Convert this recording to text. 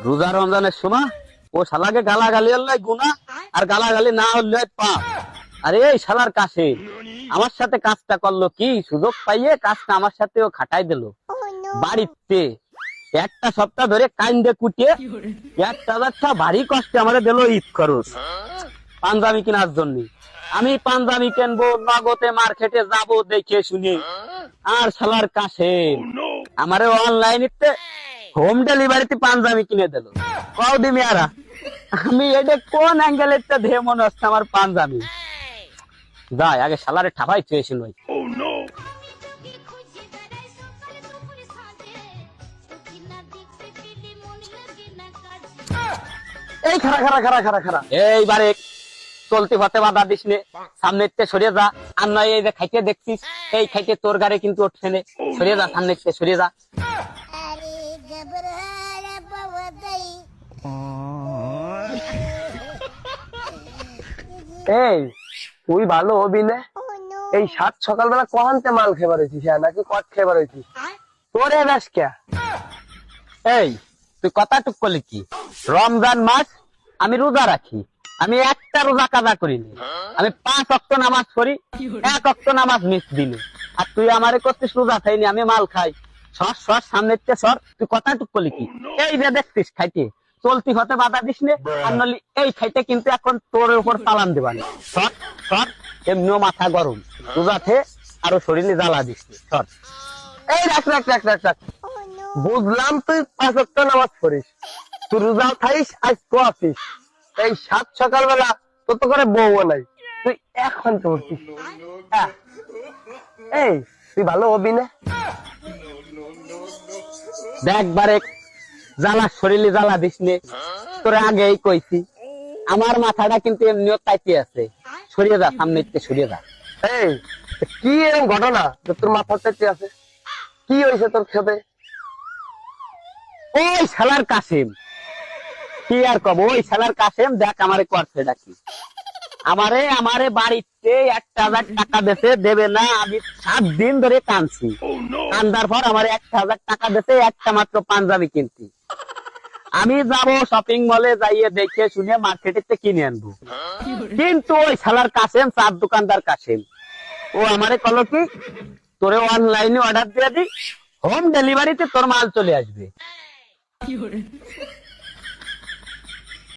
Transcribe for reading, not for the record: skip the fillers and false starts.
রোজা রমজানের সময় ও শালাকে গালাগালি হলে গুনাহ আর গালাগালি না হলে পাপ। আরে এই শালার কাছে আমার সাথে কাজটা করলো কি, সুযোগ পাইয়ে কাজটা আমার সাথেও খাটাই দিল। বাড়িতে একটা সপ্তাহ ধরে কাইন্দে কুটিয়ে 1,000 ভারী কষ্টে আমারে দিল ঈদ খরচ পাঞ্জাবি কেনার জন্য। আমি পাঞ্জাবি কিনবো, নগদে মার্কেটে যাব দেখে শুনে, আর শালার কাছে আমারে অনলাইনে হোম ডেলিভারিতে পাঞ্জাবি কিনে দিল। কও দিমি আরা আমি এটা কোন অ্যাঙ্গেলে ধে মনে হচ্ছে আমার পাঞ্জাবি। যাই আগে শালারে ঠাপাই চেয়েছিল। এই খারা খারা খারা খারা খারা এইবারে চলতে পথে বাধা দিস নে, সামনে সরিয়ে যা। আর নয় এই যে খাইতে দেখছিস, এই খাইতে তোর গাড়ি কিন্তু উঠছে নে, সরিয়ে যা, সামনে সরিয়ে যা। এই তুই ভালো হবি না? এই সাত সকালবেলা কহানতে মাল খেবার হয়েছিস নাকি কট খেবার হয়েছিস? তোরে ব্যাস কে? এই তুই কথা টুক করলি কি? রমজান মাস আমি রোজা রাখি, আমি একটা রোজা কাজা করিনি, আমি 5 ওয়াক্ত নামাজ পড়ি, 1 ওয়াক্ত নামাজ মিস দিলি। আর তুই আমারে করছিস রোজা খাইনি, আমি মাল খাই। সর সর সামনে সর, তুই কথা টুক করলি কি? এই যে দেখছিস খাইতে চলতি হতে বাধা দিস নে, আর নলি এই খাইতে কিন্তু এখন তোর উপর চালান দিবানি। সর সর, এমনিও মাথা গরম, রোজাতে আরো শরীরে জ্বালা দিস নে, সর। এই রাখ রাখ রাখ রাখ রাখ, বুঝলাম তুই 5 ওয়াক্ত নামাজ পড়িস, তুই রোজা খাইস, আজ তো আসিস। এই সাত সকালবেলা তোর তো করে বউ নাই, তুই এখন তো উঠছিস। এই তুই ভালো হবি না? দেখবারে জ্বালা শরীরে জ্বালা দিস নে, তোরে আগেই কইছি। আমার মাথাটা কিন্তু এমনিও তাইতে আছে, সরিয়ে যা, সামনে সরিয়ে যা। এই কি এরকম ঘটনা যে তোর মাথাতে আছে? কি হয়েছে তোর সাথে? ওই শালার কাসেম, কি আর কব, ওই শালার কাসেম দেখ আমারে করছে ডাকি। আমারে বাড়িতে 1,000 টাকা দেশে দেবে না, আমি 7 দিন ধরে কাঁদছি। কান্দার পর আমার 1,000 টাকা দেশে একটা মাত্র পাঞ্জাবি কিনতি। আমি যাব শপিং মলে, যাইয়ে দেখে শুনে মার্কেটে কিনে আনবো। কিন্তু ওই শালার কাসেম, 4 দোকানদার কাসেম, ও আমারে কলো কি, তোরে অনলাইনে অর্ডার দিয়ে দি, হোম ডেলিভারিতে তোর মাল চলে আসবে।